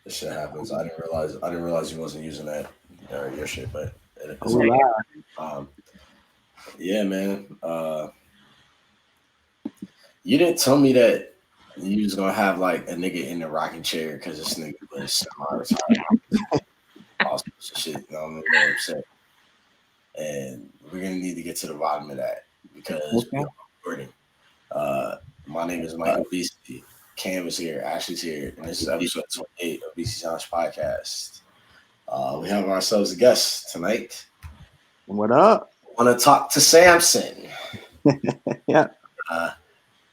This shit happens. I didn't realize you wasn't using that or your shit, but Oh, it's we all live. good. Yeah, man. You didn't tell me that you was gonna have like a nigga in the rocking chair because this nigga was semi-retired. All sorts of shit. I'm a little upset, and we're gonna need to get to the bottom of that because we Okay. are recording. Uh, my name is Mike Obesity. Cam is here. Ashley's here, and this is episode 28 of BC Sounds Podcast. We have ourselves a guest tonight. What up? Want to talk to Samson. Yeah. Uh,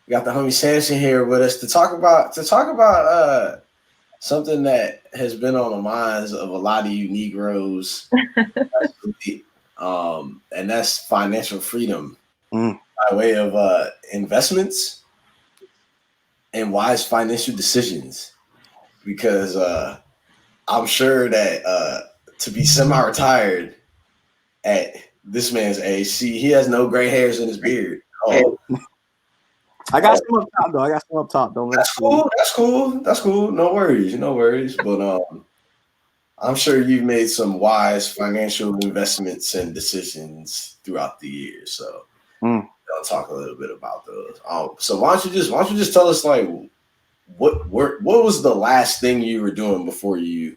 we got the homie Samson here with us to talk about something that has been on the minds of a lot of you Negroes, especially, and that's financial freedom Mm. by way of investments and wise financial decisions. Because I'm sure that to be semi-retired at this man's age, see, he has no gray hairs in his beard. Oh, I got some up top though. I got some up top. Don't let that's cool. That's cool. That's cool. No worries. No worries. But I'm sure you've made some wise financial investments and decisions throughout the years. So Mm. I'll talk a little bit about those. So why don't you just tell us like what was the last thing you were doing before you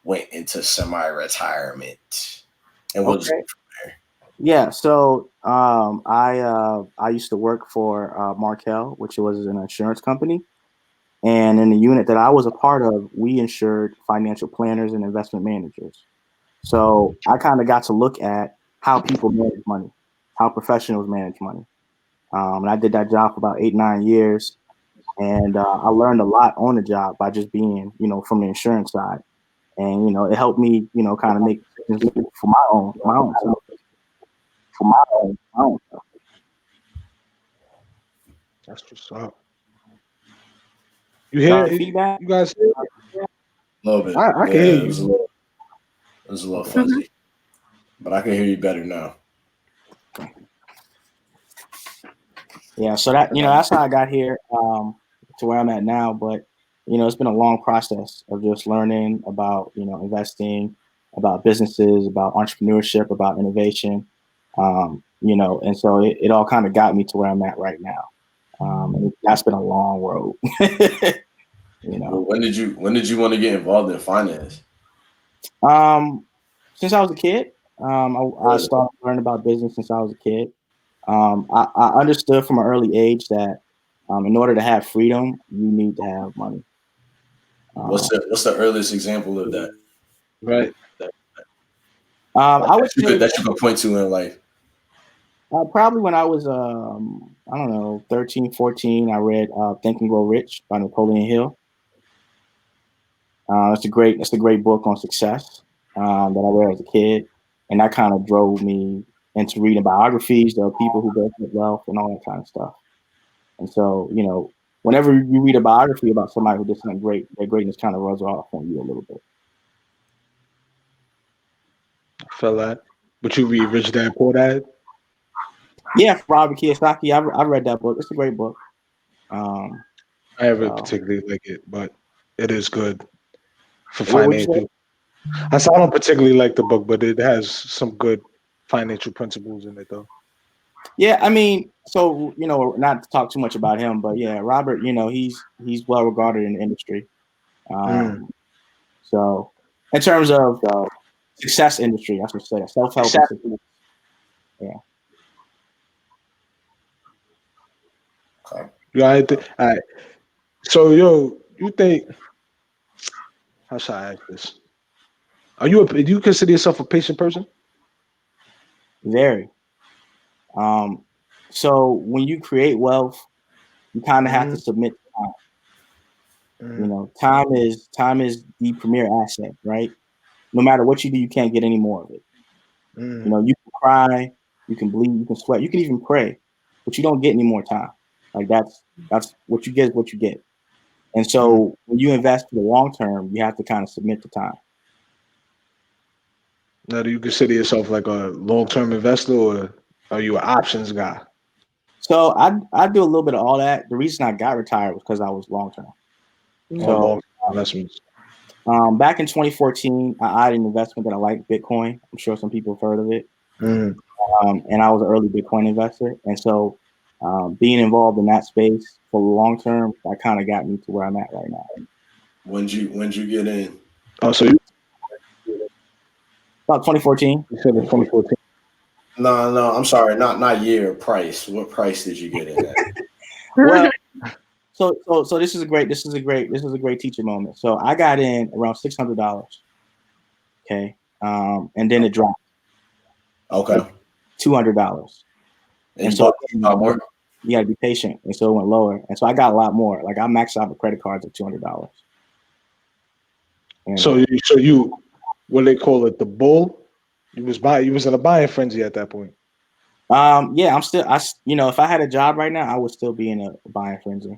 went into semi-retirement, and we'll just Okay. Yeah. So I used to work for Markel, which was an insurance company. And in the unit that I was a part of, we insured financial planners and investment managers. So I kind of got to look at how people manage money, how professionals manage money. And I did that job for about 8, 9 years. And I learned a lot on the job by just being, from the insurance side. And, it helped me, kind of make decisions for my own self, for my own self. That's what's up. You hear Got it? feedback? You guys hear it? a little bit. I can hear Yeah, you. it was a little Okay. fuzzy, but I can hear you better now. Yeah, so that's how I got here to where I'm at now. But it's been a long process of just learning about investing, about businesses, about entrepreneurship, about innovation. And so it all kind of got me to where I'm at right now. And that's been a long road. Well, when did you want to get involved in finance? um, since I was a kid, I Really? started learning about business since I was a kid. I understood from an early age that in order to have freedom, you need to have money. What's Um, the earliest example of that Right. like I would say that you could point to in life? probably when I was, I don't know, 13, 14, I read Think and Grow Rich by Napoleon Hill. It's a great book on success that I read as a kid, and that kind of drove me into reading biographies of people who built up wealth and all that kind of stuff. And so, whenever you read a biography about somebody who did something great, their greatness kind of rubs off on you a little bit. I feel that. But you read Rich Dad Poor Dad? Yeah, Robert Kiyosaki, I've read that book. It's a great book. Um, I never so, particularly like it, but it is good for what would you say? financial. I said I don't particularly like the book, but it has some good financial principles in it, though. Yeah, I mean, so not to talk too much about him, but yeah, Robert, he's well regarded in the industry. Mm. Um, so in terms of success industry, I should say self help and success. Yeah. Okay. You all right? All right. So, yo, you think, how should I ask this? Do you consider yourself a patient person? Very. Um, so when you create wealth, you kind of have to Mm, submit to time. mm, Time is the premier asset, right? No matter what you do, you can't get any more of it. mm. You can cry, you can bleed, you can sweat, you can even pray, but you don't get any more time. Like that's what you get is what you get. And Mm. so when you invest for the long term, you have to kind of submit to time. Now, do you consider yourself like a long-term investor, or are you an options guy So I do a little bit of all that. The reason I got retired was because I was long term. on So long investments? Back in 2014, I had an investment that I liked, Bitcoin. I'm sure some people have heard of it. And I was an early Bitcoin investor. And so being involved in that space for the long term, that kind of got me to where I'm at right now. When'd you get in? Oh, so you About 2014. said in 2014. No, I'm sorry, not year, price. What price did you get in at? Well, so this is a great teacher moment. So I got in around $600. Okay. And then it dropped. Okay. $200. And you bought more? You got to be patient. And so it went lower. And so I got a lot more. Like I maxed out the credit cards at $200. And So you, what they call it, the bull? You was in a buying frenzy at that point. yeah, if I had a job right now, I would still be in a buying frenzy.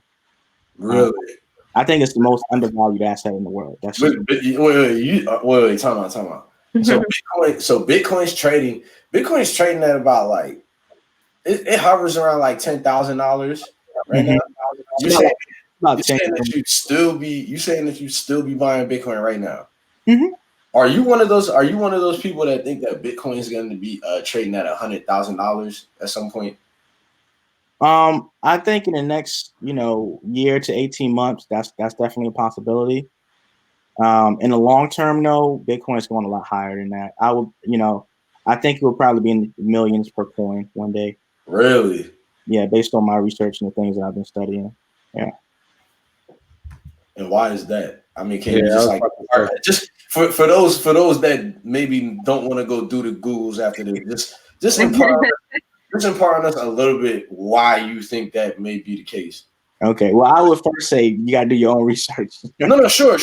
Really? I think it's the most undervalued asset in the world. That's wait, time out. So Bitcoin's trading at about like it hovers around like $10,000 right now. You saying that you'd still be buying Bitcoin right now? Mm-hmm. Are you one of those people that think that Bitcoin is going to be trading at $100,000 at some point? I think in the next year to 18 months, that's definitely a possibility. In the long term, no, Bitcoin is going a lot higher than that. I think it will probably be in the millions per coin one day. Really? Yeah, based on my research and the things that I've been studying. Yeah. And why is that? I mean, can you just for those that maybe don't want to go do the Googles after this, just impart on us a little bit why you think that may be the case. Okay. Well, I would first say you gotta do your own research. No, sure.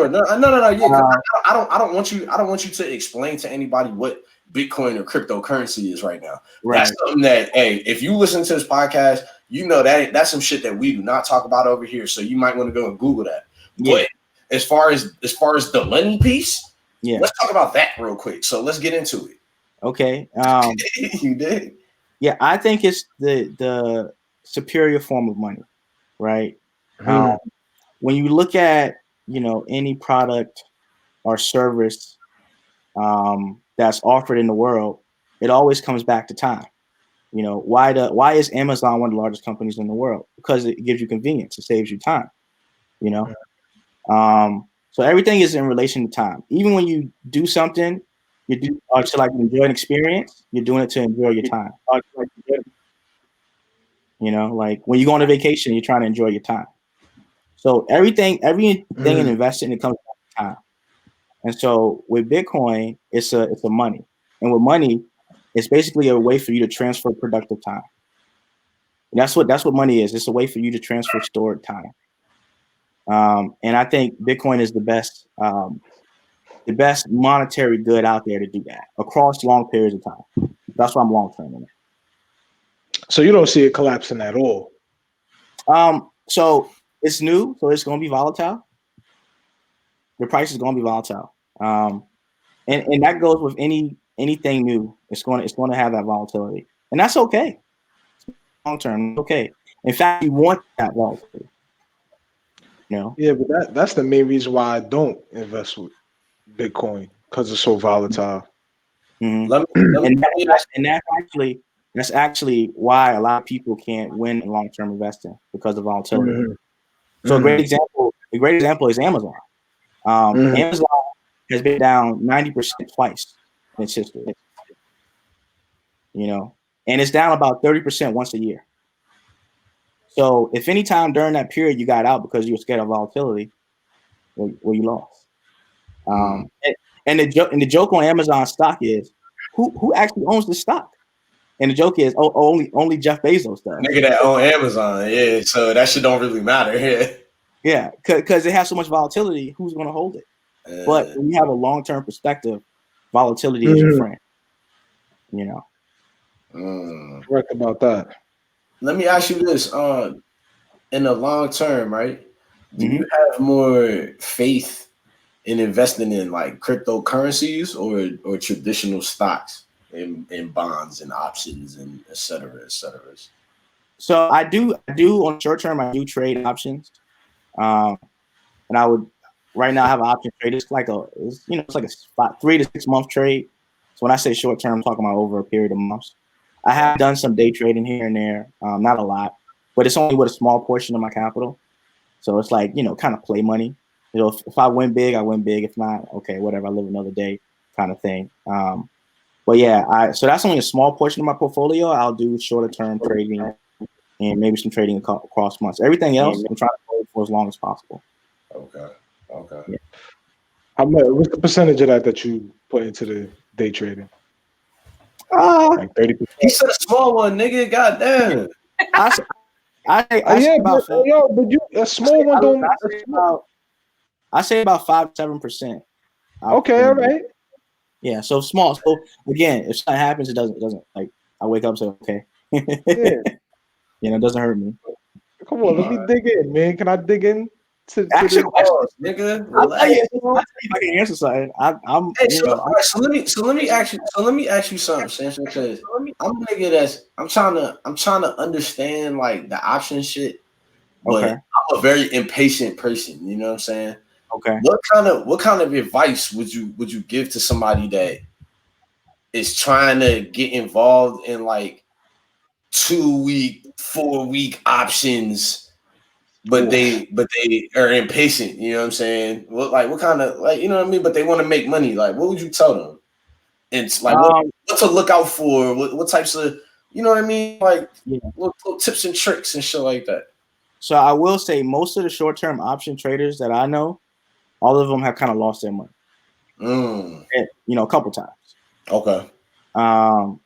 No. Yeah, I don't want you to explain to anybody what Bitcoin or cryptocurrency is right now. Right. That's something that, hey, if you listen to this podcast, you know that's some shit that we do not talk about over here. So you might want to go and Google that. Yeah. But as far as the money piece, let's talk about that real quick. So let's get into it. Okay. You did. Yeah, I think it's the superior form of money, right? When you look at any product or service that's offered in the world, it always comes back to time. Why is Amazon one of the largest companies in the world? Because it gives you convenience, it saves you time. So everything is in relation to time. Even when you do something, you do to like enjoy an experience, you're doing it to enjoy your time. Like when you go on a vacation, you're trying to enjoy your time. So everything in investing, it comes back to time. And so with Bitcoin, it's a money. And with money, it's basically a way for you to transfer productive time. And that's what money is. It's a way for you to transfer stored time. And I think Bitcoin is the best monetary good out there to do that across long periods of time. That's why I'm long term in it. So you don't see it collapsing at all? So it's new, so it's going to be volatile. The price is going to be volatile, and that goes with anything new. It's going to have that volatility, and that's okay. Long term, okay. In fact, you want that volatility. Yeah, but that's the main reason why I don't invest with Bitcoin, because it's so volatile. Mm-hmm. That's actually why a lot of people can't win in long-term investing, because of volatility. Mm-hmm. So a great example is Amazon. Amazon has been down 90% twice in its history. And it's down about 30% once a year. So if any time during that period you got out because you were scared of volatility, well you lost. And the joke on Amazon stock is who actually owns the stock? And the joke is, only Jeff Bezos does. Nigga that own Amazon, yeah. So that shit don't really matter, yeah. Yeah, because it has so much volatility. Who's going to hold it? But when you have a long-term perspective, volatility is your friend. Correct about that. Let me ask you this: in the long term, right? Do you have more faith in investing in like cryptocurrencies or traditional stocks and bonds and options and et cetera, et cetera? So I do on short term, I do trade options. And right now I have an option trade. It's like it's like a 3 to 6 month trade. So when I say short term, I'm talking about over a period of months. I have done some day trading here and there, not a lot, but it's only with a small portion of my capital. So it's like, kind of play money. If I win big, I win big. If not, okay, whatever. I live another day, kind of thing. But yeah, so that's only a small portion of my portfolio. I'll do shorter term trading and maybe some trading across months. Everything else, I'm trying to hold for as long as possible. Okay. Yeah. What's the percentage of that you put into the day trading? Like 30%. He said a small one, nigga. Goddamn. I say about a small one don't. I say about 5-7%. Okay, all right. Yeah, so small. So again, if something happens, it doesn't like I wake up and say, okay. Yeah. It doesn't hurt me. Come on, let me dig in, man. Can I dig in to Actually, pause, nigga? I'll tell you if I can answer something. I'm Hey, so let me ask you something, Samson, because I'm a nigga I'm trying to understand like the option shit, but okay. I'm a very impatient person. You know what I'm saying? Okay. What kind of advice would you give to somebody that is trying to get involved in like 2-week, 4-week options, but they are impatient? You know what I'm saying? What kind of like, you know what I mean? But they want to make money. Like, what would you tell them? It's like what to look out for, what types of, you know what I mean? Like little tips and tricks and shit like that. So I will say most of the short-term option traders that I know, all of them have kind of lost their money. A couple times. Okay.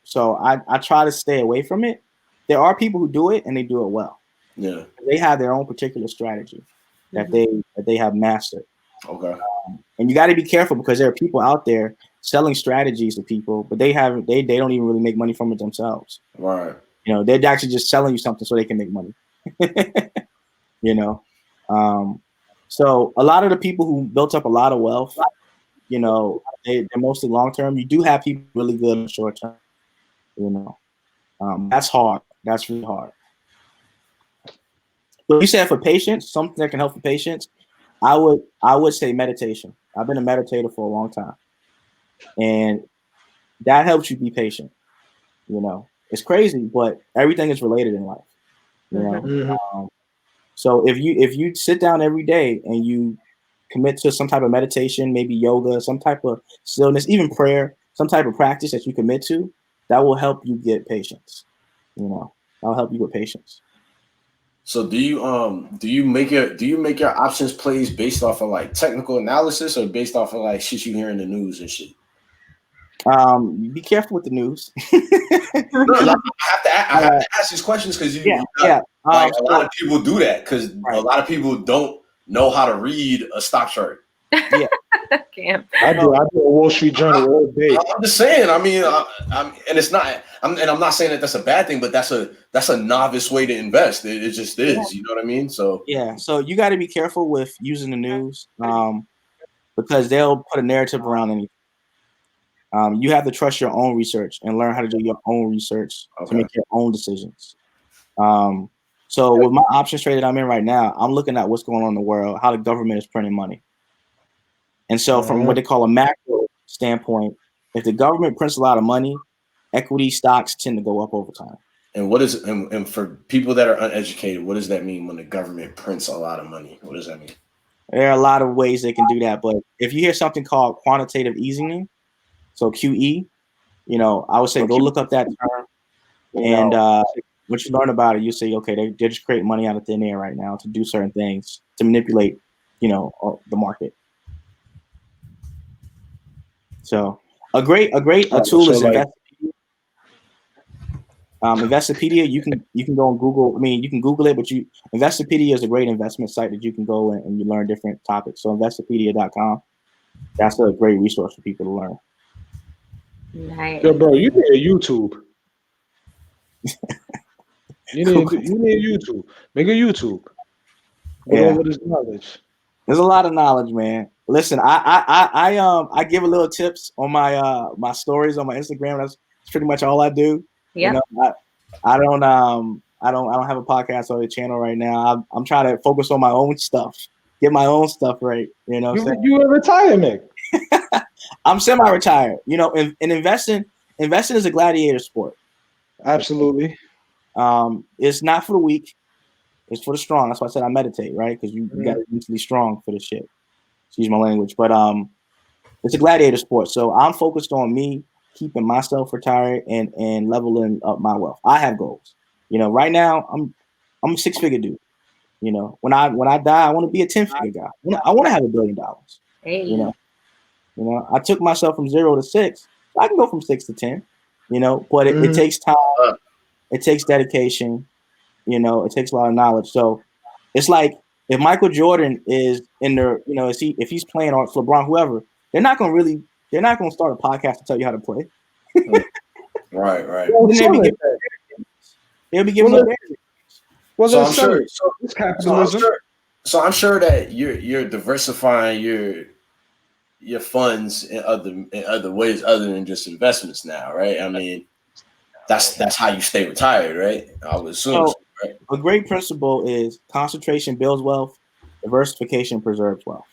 So I try to stay away from it. There are people who do it and they do it well. Yeah. They have their own particular strategy that they have mastered. Okay. And you got to be careful because there are people out there selling strategies to people, but they don't even really make money from it themselves. Right. They're actually just selling you something so they can make money. So a lot of the people who built up a lot of wealth, they're mostly long term. You do have people really good in short term. That's hard. That's really hard. But you said for patience, something that can help for patience, I would say meditation. I've been a meditator for a long time, and that helps you be patient. It's crazy, but everything is related in life. So if you sit down every day and you commit to some type of meditation, maybe yoga, some type of stillness, even prayer, some type of practice that you commit to, that will help you get patience. That'll help you with patience. So do you make your options plays based off of like technical analysis or based off of like shit you hear in the news and shit? Be careful with the news. No, I have to ask these questions because a lot of people do that because a lot of people don't know how to read a stock chart. Yeah, I do a Wall Street Journal all day. I'm just saying. I mean, and it's not. I'm not saying that that's a bad thing, but that's a novice way to invest. It just is. Yeah. You know what I mean? So yeah. So you got to be careful with using the news, because they'll put a narrative around anything. You have to trust your own research and learn how to do your own research to make your own decisions. So with my options trade that I'm in right now, I'm looking at what's going on in the world, how the government is printing money. And so from what they call a macro standpoint, if the government prints a lot of money, equity stocks tend to go up over time. And what is and for people that are uneducated, what does that mean when the government prints a lot of money? What does that mean? There are a lot of ways they can do that, but if you hear something called quantitative easing, so QE, I would say go look up that term, and once you learn about it, you say, okay, they're just creating money out of thin air right now to do certain things to manipulate, the market. So a tool is Investopedia. Investopedia, you can go and Google. I mean, you can Google it, but Investopedia is a great investment site that you can go and you learn different topics. So Investopedia.com, that's a great resource for people to learn. Nice. Yo, bro, you need YouTube. You need YouTube. Make a YouTube. With all of this knowledge. There's a lot of knowledge, man. Listen, I give a little tips on my my stories on my Instagram. That's pretty much all I do. Yeah. I don't have a podcast or a channel right now. I'm trying to focus on my own stuff, get my own stuff right. You know, what I'm saying? You in retirement. I'm semi-retired. You know, and investing is a gladiator sport. Absolutely. It's not for the weak. It's for the strong. That's why I said I meditate, right? Because you got to be mentally strong for this shit. Excuse my language, but it's a gladiator sport. So I'm focused on me keeping myself retired and leveling up my wealth. I have goals. You know, right now I'm a 6-figure dude. You know, when I die, I want to be a 10-figure guy. I want to have $1 billion. Hey. You know, I took myself from 0 to 6. So I can go from 6 to 10. You know, but it takes time. It takes dedication. You know, it takes a lot of knowledge. So it's like if Michael Jordan is in there, you know, if he's playing or LeBron, whoever, they're not going to start a podcast to tell you how to play. Right. Well, They'll be giving up. So I'm sure. It's capitalism. So I'm sure that you're diversifying your funds in other ways other than just investments now, right? I mean, that's how you stay retired, right? I would assume. So, right? A great principle is concentration builds wealth, diversification preserves wealth.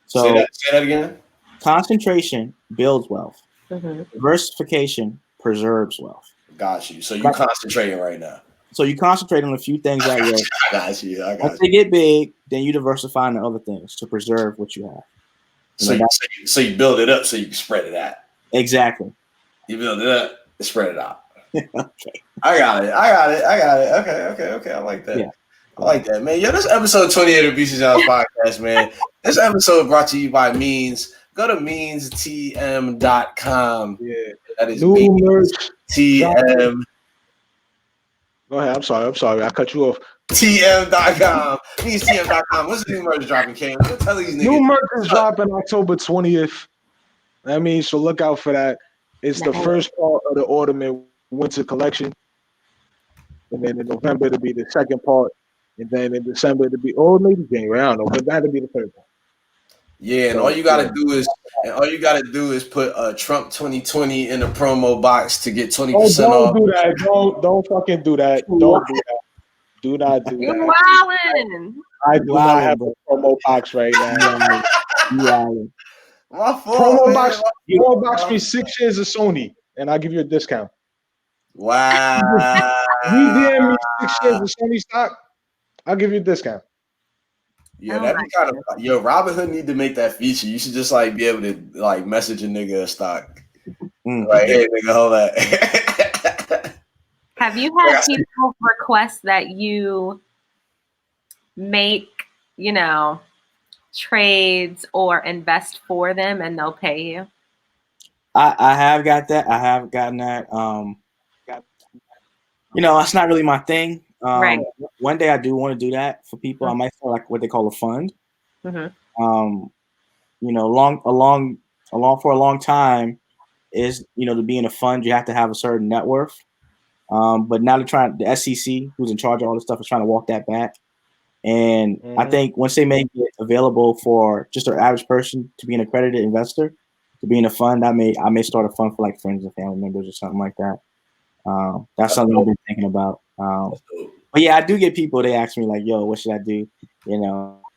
So say that again. Concentration builds wealth. Diversification preserves wealth. Got you. So you're concentrating right now. So you concentrate on a few things that way. I got you. Once they get big, then you diversify into other things to preserve what you have. So you build it up so you can spread it out. Exactly. You build it up and spread it out. Okay. I got it. Okay. I like that. Yeah. I like that, man. Yo, this episode 28 of BC John's podcast, man. This episode brought to you by Means. Go to meanstm.com. Yeah. That is new merch. TM. Go ahead. I'm sorry. I cut you off. TM.com. Meanstm.com. What's the new merch dropping, King? Tell these niggas. New merch is dropping October 20th. I mean, so look out for that. It's the first part of the Autumn Winter collection. And then in November, it'll be the second part. And then in December, it'll be, maybe January. I don't know, but that'll be the third part. Yeah, and all you gotta do is put Trump 2020 in the promo box to get 20% off. Don't do that. Don't fucking do that. Don't do that. Do not do You're that. wildin'. I do not have a promo box right now. My fault, promo box me 6 shares of Sony, and I'll give you a discount. Wow. You DM me 6 shares of Sony stock, I'll give you a discount. Yeah, that'd be kind of Robinhood need to make that feature. You should just like be able to like message a nigga a stock. Like, hey nigga, hold that. Have you had people request that you make, trades or invest for them and they'll pay you? I have got that. I have gotten that. That's not really my thing. Right. One day I do want to do that for people. I might start like what they call a fund. For a long time is, to be in a fund, you have to have a certain net worth. But now the SEC, who's in charge of all this stuff, is trying to walk that back. And I think once they make it available for just an average person to be an accredited investor, to be in a fund, I may start a fund for like friends and family members or something like that. That's something I've been thinking about. But yeah, I do get people, they ask me like, yo, what should I do?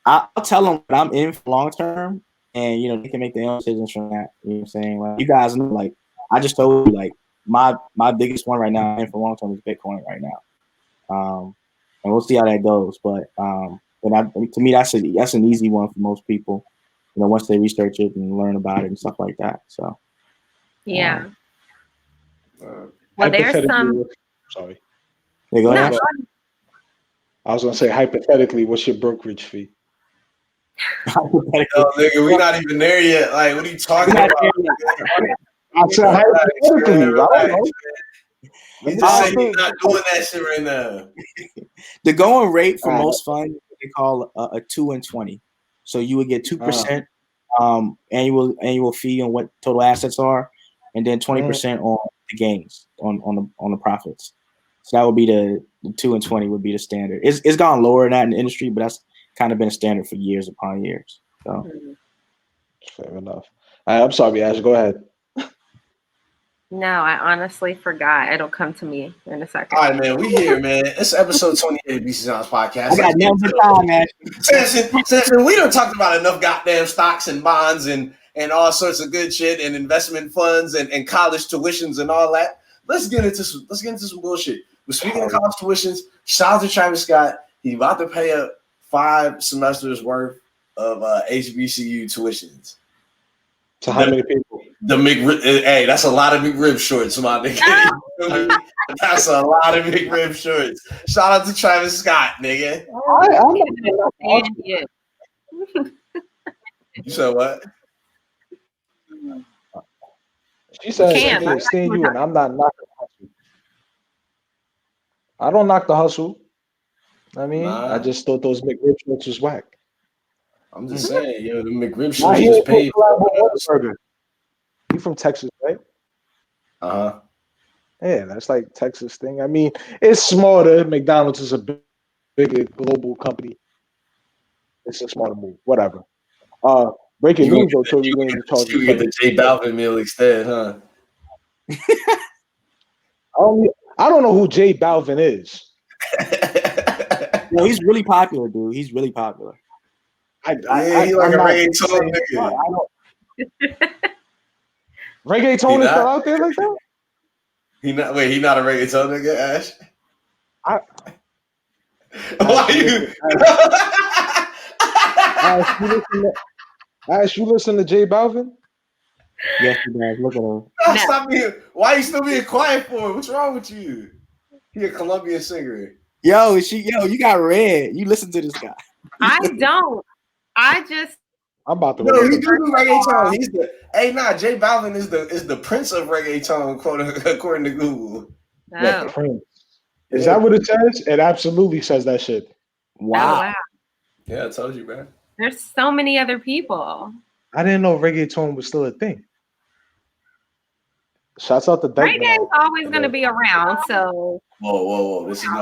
I'll tell them that I'm in for long term, and they can make their own decisions from that. You know what I'm saying? Like, you guys know, like I just told you, like my biggest one right now I'm in for long term is Bitcoin right now. And we'll see how that goes. But to me that's an easy one for most people, once they research it and learn about it and stuff like that. So yeah. Well, there's some. Sorry. Yeah, go ahead. I was gonna say, hypothetically, what's your brokerage fee? Nigga, we're not even there yet. Like, what are you talking about? I said hypothetically, right? We just say you're not doing that shit right now. The going rate for most funds, they call a 2 and 20. So you would get 2% annual fee on what total assets are, and then 20% on the gains on the profits. So that would be the 2 and 20 would be the standard. It's gone lower than that in the industry, but that's kind of been a standard for years upon years. So fair enough. I'm sorry, Ash. Go ahead. No, I honestly forgot. It'll come to me in a second. All right, man. We here, man. It's episode 28 of BC Sounds Podcast. I got nothing but time, man. Samson, we done talked about enough goddamn stocks and bonds and all sorts of good shit and investment funds and college tuitions and all that. Let's get into some bullshit. But speaking of college tuitions, shout out to Travis Scott. He's about to pay up 5 semesters worth of HBCU tuitions. To how many people? Hey, that's a lot of McRib shorts, my nigga. That's a lot of McRib shorts. Shout out to Travis Scott, nigga. You said what? She said she can't stand you, and I'm not knocking the hustle. I don't knock the hustle. I mean, I just thought those McRib shorts was whack. I'm just saying, yo, the McRib shorts just paid. You from Texas, right? Uh-huh. Yeah, that's like Texas thing. I mean, it's smarter. McDonald's is a bigger global company. It's a smarter move. Whatever. Breaking news though, Tory Lanez charged. You get the J Balvin meal instead, huh? I don't know who J Balvin is. Yo, he's really popular, dude. He's really popular. He like a reggaeton nigga. Reggaeton is still out there like that? He not a reggaeton nigga, Ash? Why you? Ash, you listen to J Balvin? Yes, he does. Look at him. Stop being. Why are you still being quiet for? What's wrong with you? He a Colombian singer. Yo, you got red. You listen to this guy. I don't. I'm about to. No, he do reggaeton. He's the. Hey, J Balvin is the prince of reggaeton, according to Google. Oh. The prince. Is that what it says? It absolutely says that shit. Wow. Oh, wow. Yeah, I told you, man. There's so many other people. I didn't know reggaeton was still a thing. Shouts out to Dyke. Reggae is always going to be around, so. Whoa! Let's switch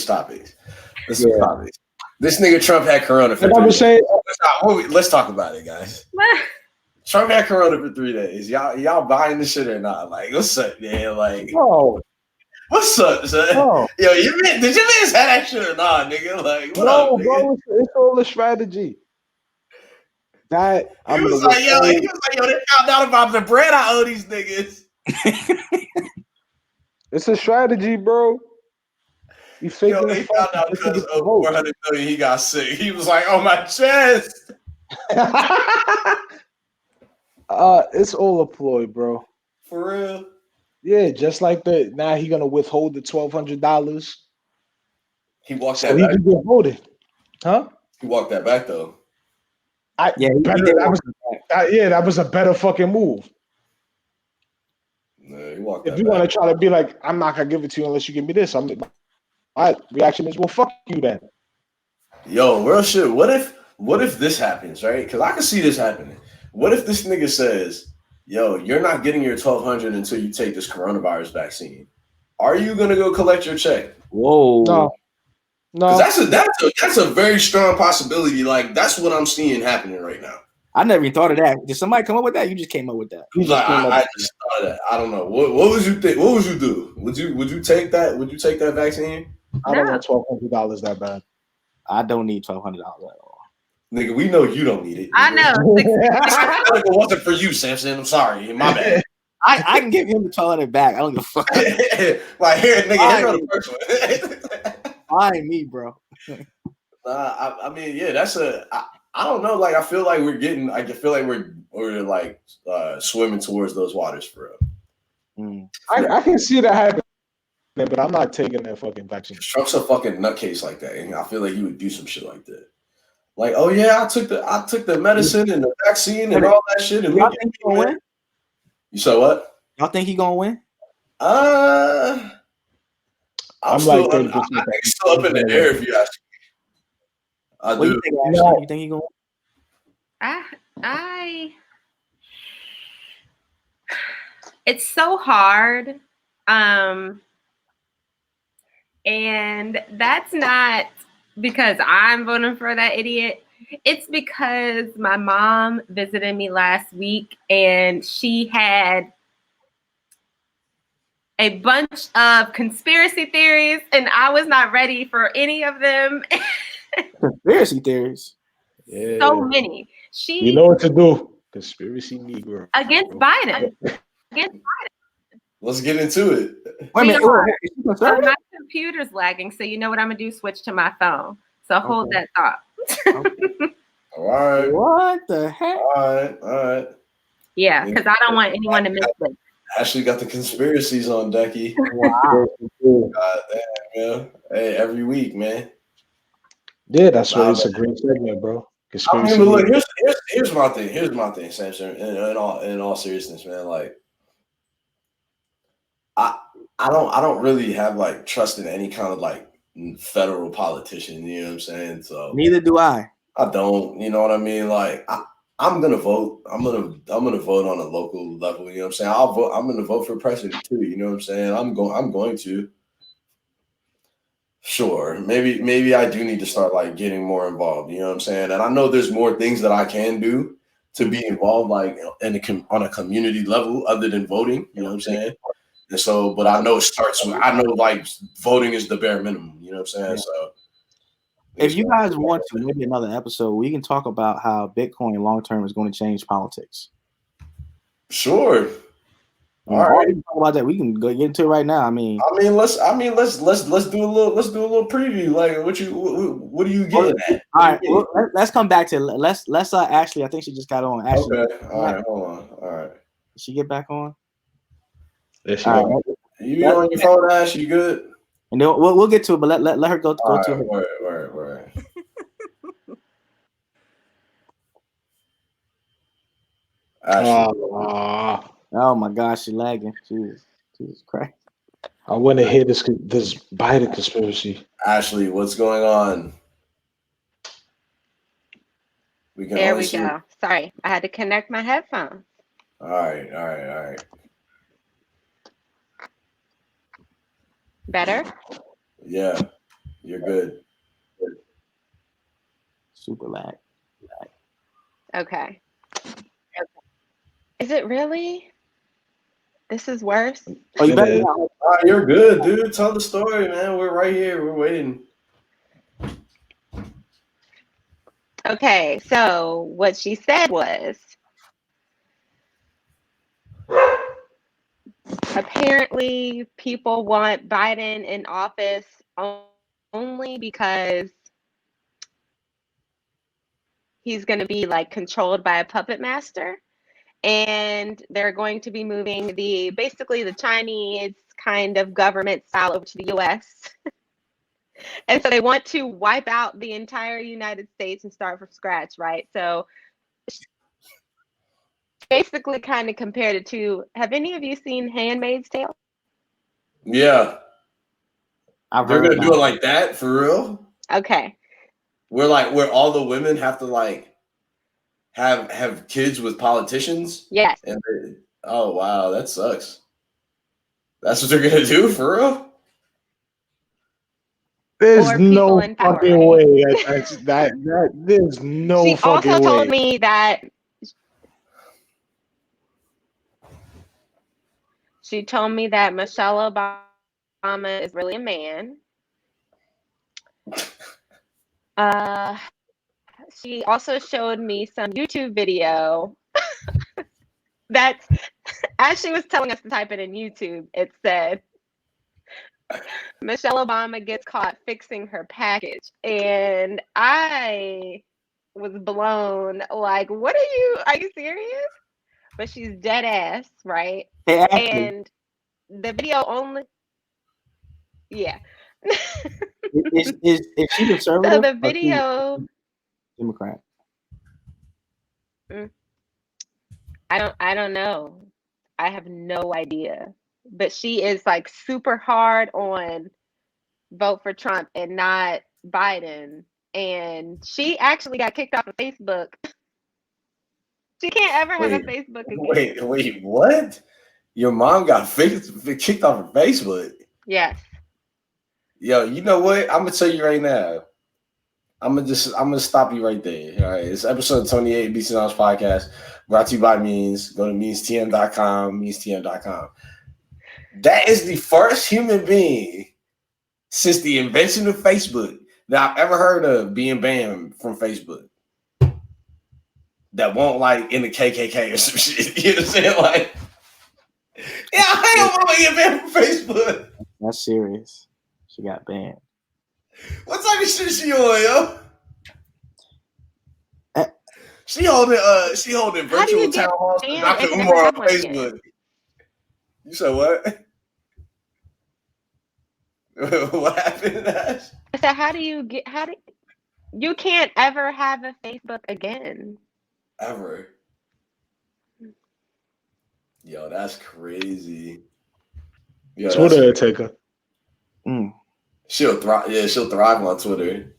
topics. Let's switch topics. This nigga Trump had corona for 3 days. Let's talk about it, guys. Trump had corona for 3 days. Y'all buying this shit or not? Like, what's up, man? Like, what's up, son? Oh. Yo, did your man have that shit or not, nigga? Like, what up, nigga? Bro, it's all a strategy. He was like, yo, they found out about the bread I owe these niggas. It's a strategy, bro. They found out because of 400 million he got sick. He was like, on my chest. It's all a ploy, bro. For real? Yeah, just like now he gonna withhold the $1,200. He walked so that he back. can get voted. Huh? He walked that back though. That was a better fucking move. No, he walked that if you back. want to try to be like, I'm not gonna give it to you unless you give me this, my reaction is, well, fuck you then. Yo, real shit. What if this happens, right? Because I can see this happening. What if this nigga says, yo, you're not getting your $1,200 until you take this coronavirus vaccine? Are you gonna go collect your check? Whoa. No. That's a very strong possibility. Like, that's what I'm seeing happening right now. I never even thought of that. Did somebody come up with that? You just came up with that. I just thought of that. I don't know. What would you think? What would you do? Would you take that? Would you take that vaccine? I don't want $1,200 that bad. I don't need $1,200 at all. Nigga, we know you don't need it. I know. It wasn't for you, Samson. I'm sorry. My bad. I can give him the $1,200 back. I don't give a fuck. Like, here, nigga, here go the first one. Why me, bro? I mean, yeah, that's I don't know. Like, I feel like we're like swimming towards those waters for real. I can see that happening, but I'm not taking that fucking vaccine. Trump's a fucking nutcase like that, and I feel like he would do some shit like that. Like, oh yeah, I took the medicine and the vaccine and all that shit. And y'all think he gonna win? You said what? Y'all think he gonna win? I'm still up in the air if you ask me. I do. You think, Ashley? You think he gonna win? It's so hard. And that's not because I'm voting for that idiot. It's because my mom visited me last week and she had a bunch of conspiracy theories and I was not ready for any of them. Conspiracy theories. Yeah. So many. You know what to do. Conspiracy Negro. Against Biden. Let's get into it. Wait a minute. Is she So conservative? my computer's lagging, so you know what I'm gonna do? Switch to my phone. So hold Okay. that thought. Okay. All right. What the heck? All right. Yeah, because I don't want anyone to miss this. Ashley got the conspiracies on Decky. Wow. God damn, yeah. Hey, every week, man. Yeah, that's why it's a great segment, bro. I Conspiracy mean, but look, Negro. here's my thing. Here's my thing, Samson. In all seriousness, man. Like, I don't really have like trust in any kind of like federal politician. You know what I'm saying? So Neither do I. I don't. You know what I mean? Like, I'm gonna vote. I'm gonna vote on a local level. You know what I'm saying? I'll vote. I'm gonna vote for president too. You know what I'm saying? I'm going to. Sure, maybe I do need to start like getting more involved. You know what I'm saying? And I know there's more things that I can do to be involved, like on a community level, other than voting. You know what I'm saying? And so, but I know it starts with like voting is the bare minimum. You know what I'm saying? Yeah. So, If you guys want to, maybe another episode, we can talk about how Bitcoin long term is going to change politics. sure. All right. We can talk about that. We can go get into it right now. I mean, let's do a little preview. Like, what are you getting at? All right, well, let's come back to it. Let's Ashley. I think she just got on. Ashley, okay. All right, hold on. All right. Did she get back on? Yes, All right. You on your phone, Ash? You good? And then we'll get to it, but let her go to Right, her. Word. Oh my gosh, she's lagging. Jesus Christ. I want to hear this Biden conspiracy. Ashley, what's going on? There we go. Sorry, I had to connect my headphones. All right. Better? Yeah, you're good. Super lag. Okay. Is it really? This is worse? Oh, you better. You're good, dude. Tell the story, man. We're right here. We're waiting. Okay, so what she said was apparently people want Biden in office only because he's going to be like controlled by a puppet master, and they're going to be moving basically the Chinese kind of government style over to the US. And so they want to wipe out the entire United States and start from scratch, right? So basically kind of compared it to, have any of you seen Handmaid's Tale? Yeah. They're gonna do it like that for real? Okay. Where all the women have to like have kids with politicians? Yes. And oh wow, that sucks. That's what they're gonna do for real? There's no fucking way. There's no fucking way. She also told me that Michelle Obama is really a man. She also showed me some YouTube video that, as she was telling us to type it in YouTube, it said, Michelle Obama gets caught fixing her package. And I was blown. Like, are you serious? But she's dead ass, right? Hey, and the video only, yeah. is she conservative? So the video, Democrat. I don't know. I have no idea. But she is like super hard on vote for Trump and not Biden. And she actually got kicked off of Facebook. She can't ever have a Facebook again. Wait, what? Your mom got kicked off of Facebook? Yes. Yo, you know what? I'm gonna tell you right now. I'm gonna stop you right there. All right, it's episode 28 BC Knowledge Podcast, brought to you by Means. Go to meanstm.com, meanstm.com. That is the first human being since the invention of Facebook that I've ever heard of being banned from Facebook. That won't like in the KKK or some shit. You know what I'm saying? Like, yeah, I don't want to get banned from Facebook. That's serious. She got banned. What type of shit she on, yo? She holding virtual town halls with Dr. Umar on Facebook. You said what? What happened, Ash? I said, you can't ever have a Facebook again. Ever. Yo, that's crazy. Yo, Twitter taker. She'll thrive. Yeah, she'll thrive on Twitter.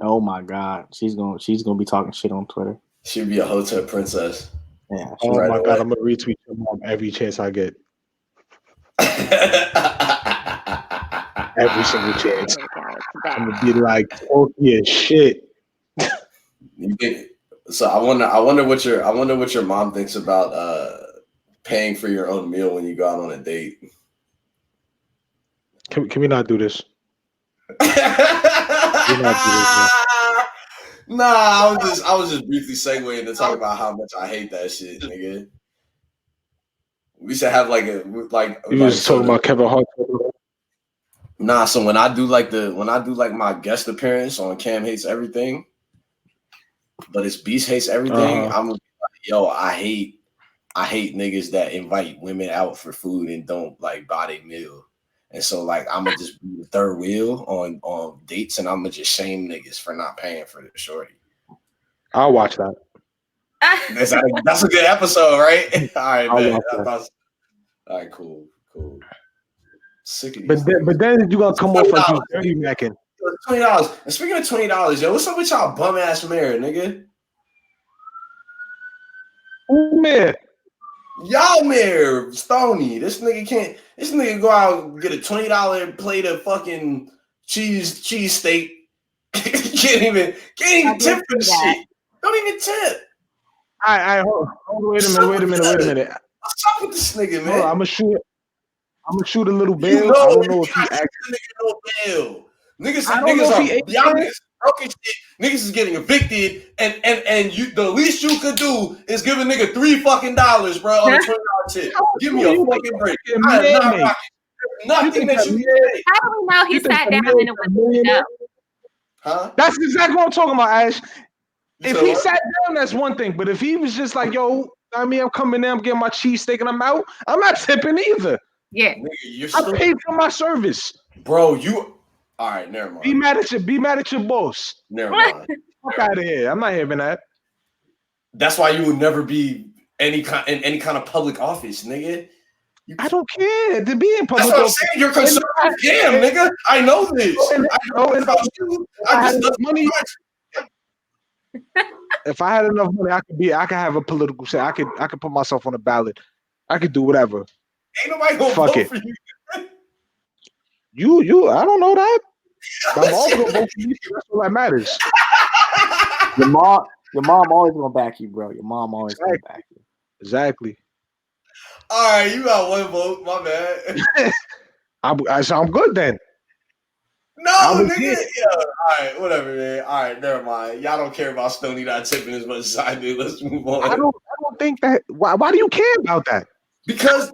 Oh my God, she's gonna be talking shit on Twitter. She'll be a hotel princess. Yeah. Oh my God, I'm gonna retweet your mom every chance I get. Every single chance. I'm gonna be like, oh yeah, shit. So I wonder what your mom thinks about paying for your own meal when you go out on a date. Can we not do this? Nah, I was just briefly segueing to talk about how much I hate that shit, nigga. We should have You was talking about Kevin Hart. Nah, so when I do like my guest appearance on Cam Hates Everything, but it's Beast Hates Everything, I'm gonna be like, yo, I hate niggas that invite women out for food and don't like buy their meal. And so like I'm gonna just be the third wheel on dates, and I'm gonna just shame niggas for not paying for the shorty. I'll watch that. That's a good episode, right? All right, man. All right, cool. Sick of these but then you gonna come off like you dirty macking. $20. And speaking of $20, yo, what's up with y'all bum ass mayor, nigga? Who mayor? Y'all mayor, Stoney. This nigga go out and get a $20 plate of fucking cheese steak. can't even tip for the shit. Don't even tip. All right, hold on. Wait a minute. What's up with this nigga, man? I'm gonna shoot a little bail. I don't know if he actually no bail. Niggas is getting evicted, and the least you could do is give a nigga $3 fucking, bro, on a $20 tip. Give me a fucking break. I am not nothing that you did. How do we know he sat down and it was no? Huh? That's exactly what I'm talking about, Ash. If he sat down, that's one thing. But if he was just like, yo, I mean, I'm coming in, I'm getting my cheesesteak and I'm out, I'm not tipping either. Yeah. Nigga, I paid for my service. Bro, all right, never mind. Be mad at your boss. Never mind. Fuck out of here. I'm not having that. That's why you would never be in any kind of public office, nigga. I don't care to be in public. That's what I'm saying. You're conservative. Damn, nigga. I know this. I just money. If I had enough money, I could have a political say. I could put myself on a ballot. I could do whatever. Ain't nobody gonna vote for you. You, I don't know that. My mom gonna vote for me. That's all that matters. Your mom always gonna back you, bro. Your mom always gonna back you. Exactly. All right, you got one vote. My bad. I'm good then. No, nigga. Yeah. All right, whatever, man. All right, never mind. Y'all don't care about Stoney not tipping as much as I do. Let's move on. I don't think that. Why do you care about that? Because.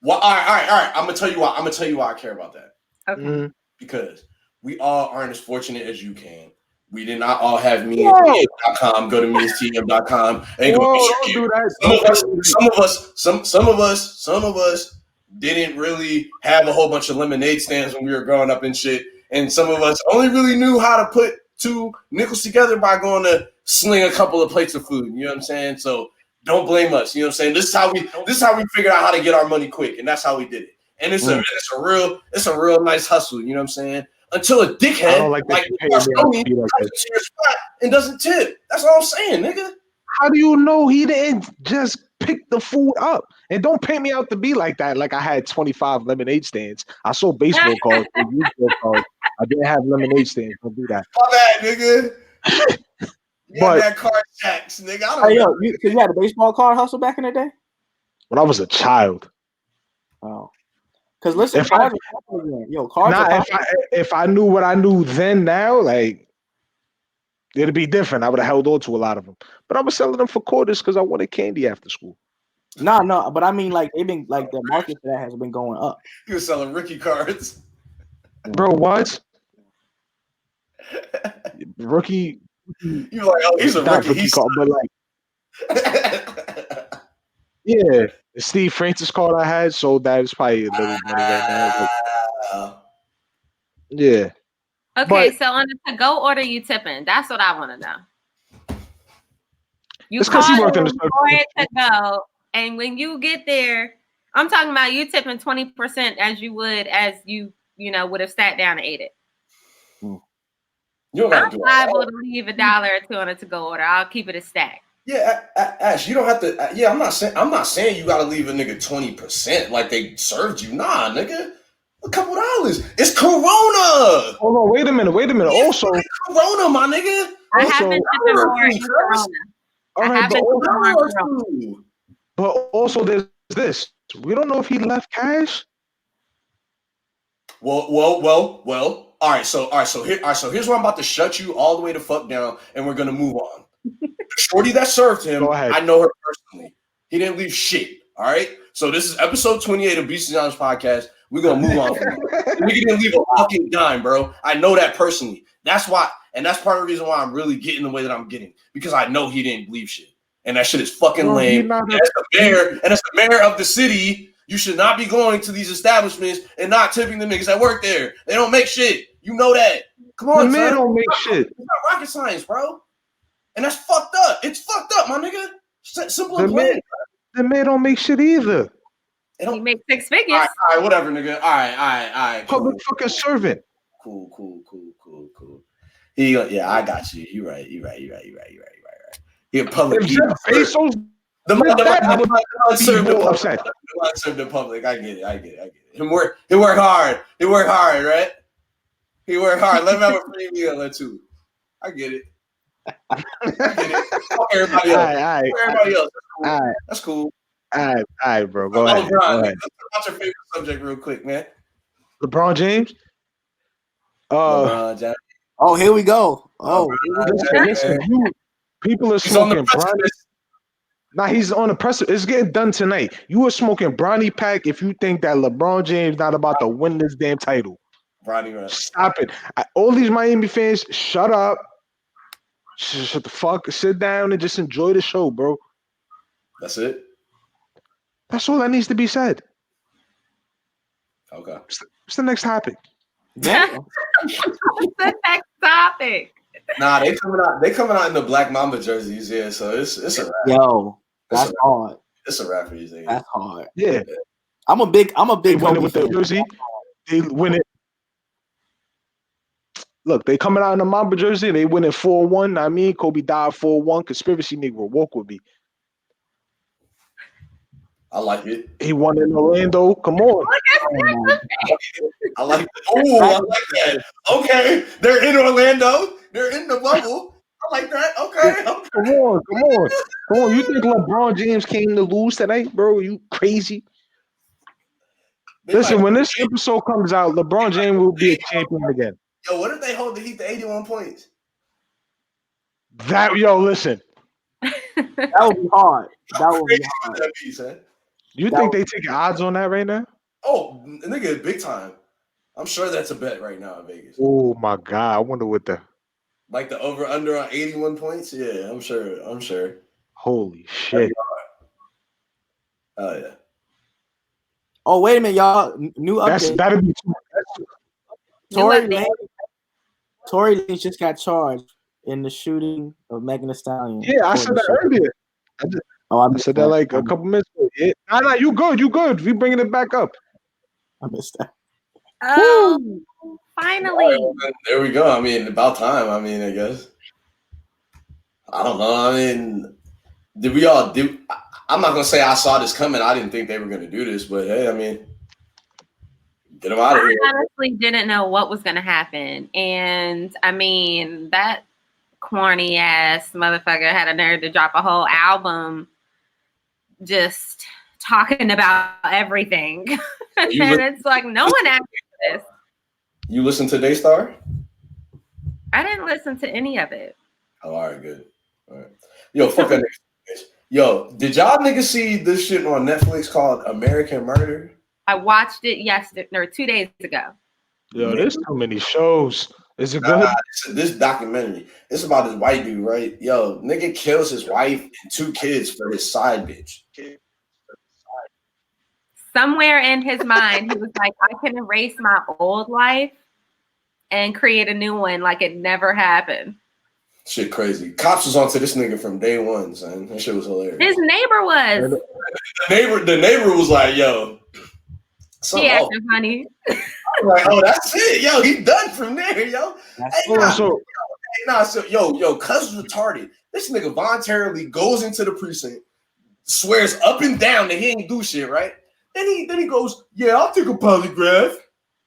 Well, all right. I'm gonna tell you why. I care about that. Okay. Mm-hmm. Because we all aren't as fortunate as you can. We did not all have meanstm.com. Go to meanstm.com and go get your Some of us didn't really have a whole bunch of lemonade stands when we were growing up and shit. And some of us only really knew how to put two nickels together by going to sling a couple of plates of food. You know what I'm saying? So don't blame us. You know what I'm saying? This is how we figured out how to get our money quick, and that's how we did it. And it's a real nice hustle. You know what I'm saying? Until a dickhead like Stoney comes to your spot and doesn't tip. That's all I'm saying, nigga. How do you know he didn't just pick the food up? And don't paint me out to be like that. Like I had 25 lemonade stands. I sold baseball cards, and baseball cards. I didn't have lemonade stands. Don't do that. My bad, nigga. You had But that card checks, nigga. I don't Hey, know. yo, you had a baseball card hustle back in the day? when I was a child, Oh, because listen, If I- cards are popular again. Yo, cards are now popular. if I knew what I knew then, now like it'd be different. I would have held on to a lot of them, but I was selling them for quarters because I wanted candy after school. No, but I mean, like they've been like the market for that has been going up. He was selling rookie cards. Bro, what? Rookie. You were like, oh, he's a Not rookie. rookie card, but like, yeah, the Steve Francis card I had sold that. It's probably a little money right now. But yeah. Okay, But- so on the to-go order, you tipping? That's what I want to know. You It's 'cause he worked in the for it to go, and when you get there, I'm talking about you tipping 20% as you would would have sat down and ate it. You don't I'm have to do liable that. to leave $1 or $2 on a to-go order. I'll keep it a stack. Yeah, Ash, you don't have to. Yeah, I'm not saying you got to leave a nigga 20% like they served you. Nah, nigga, a couple dollars. It's Corona. Hold on, wait a minute. It's Also, Corona, my nigga. I Also- have been tipping more in Corona. all I right, haven't but done also, Corona. but also there's this. We don't know if he left cash. Well. All right. So here's where I'm about to shut you all the way the fuck down, and we're gonna move on. The shorty that served him, Go ahead. I know her personally. He didn't leave shit. All right. So this is episode 28 of Beastie Knowledge Podcast. We're gonna move on from that. Nigga didn't leave a fucking dime, bro. I know that personally. That's why, and that's part of the reason why I'm really getting the way that I'm getting, because I know he didn't leave shit. And that shit is fucking Well, he lame. not And a- as the mayor of the city, you should not be going to these establishments and not tipping the niggas that work there. They don't make shit. You know that. Come The on, man son. don't make shit. It's not rocket science, bro. And that's fucked up. It's fucked up, my nigga. Simple and The plain. man don't make shit either. It He don't, makes 6 figures. all right, whatever, nigga. All right. Public fucking servant. Cool. Yeah, I got you. You're right. He a public. If Jeff Bezos The that, served the more public. upset. The man served the public. I get it. He worked hard. He worked hard, right? He worked hard. Let him have a free meal or two. I get it. Fuck everybody else. All right. Fuck everybody else. All right. That's cool. All right, bro. Go ahead. LeBron, Go ahead. let's talk about your favorite subject real quick, man. LeBron James. LeBron James. Oh, here we go. Oh, Listen, people are He's on the smoking brownie. precipice. Nah, he's on the precipice. It's getting done tonight. You were smoking brownie pack if you think that LeBron James not about to win this damn title. Bronny Run. Stop it. All these Miami fans, shut up. Shut the fuck. Sit down and just enjoy the show, bro. That's it. That's all that needs to be said. Okay. What's the next topic? damn. What's the next topic? Nah, they coming out in the Black Mamba jerseys, yeah. So it's a wrap. Yo, that's hard. It's a wrap for these niggas. That's hard. Yeah. I'm a big They win it Kobe with the fan. jersey. They win it. Look, they coming out in the Mamba jersey. They win it 4-1. I mean, Kobe died 4-1. Conspiracy Negro, walk with me. I like it. He won in Orlando. Come on. I like it. Oh, I like that. Okay. They're in Orlando. They're in the bubble. I like that. Okay. Come on. You think LeBron James came to lose tonight, bro? You crazy? Listen, when this episode comes out, LeBron James will be a champion again. Yo, what if they hold the Heat to 81 points? Listen. That would be hard. That would be hard. That piece, huh? You think they taking odds on that right now? Oh, nigga, big time. I'm sure that's a bet right now in Vegas. Oh my God! I wonder what the Like the over under on 81 points? Yeah, I'm sure. holy shit. Oh yeah. Oh, wait a minute, y'all. New update. That'd be too Tory Lanez just got charged in the shooting of Megan Thee Stallion. Yeah, I said that earlier. I said that like a couple minutes ago. Yeah. Nah, you good. We bringing it back up. I missed that. Oh, finally. There we go. I mean, about time. I guess. I don't know. I mean, did we all do? I'm not gonna say I saw this coming. I didn't think they were gonna do this, but hey, I mean, get them out of here. I honestly didn't know what was gonna happen, and I mean that corny ass motherfucker had a nerve to drop a whole album just talking about everything. And it's like no one asked for this. You listen to Daystar? I didn't listen to any of it. Oh, all right, good. All right. Yo, fuck that nigga. Yo, did y'all niggas see this shit on Netflix called American Murder? I watched it yesterday or 2 days ago. Yo, there's too many shows. Is it good? This documentary. It's about this white dude, right? Yo, nigga kills his wife and 2 kids for his side bitch. Somewhere in his mind, he was like, I can erase my old life and create a new one like it never happened. Shit crazy. Cops was onto this nigga from day one, son. That shit was hilarious. His neighbor was. The neighbor was like, yo. He acting funny. I'm like, oh, that's it. Yo, he done from there, yo. Yo, cuz retarded. This nigga voluntarily goes into the precinct, swears up and down that he ain't do shit, right? Then he goes, yeah, I'll take a polygraph.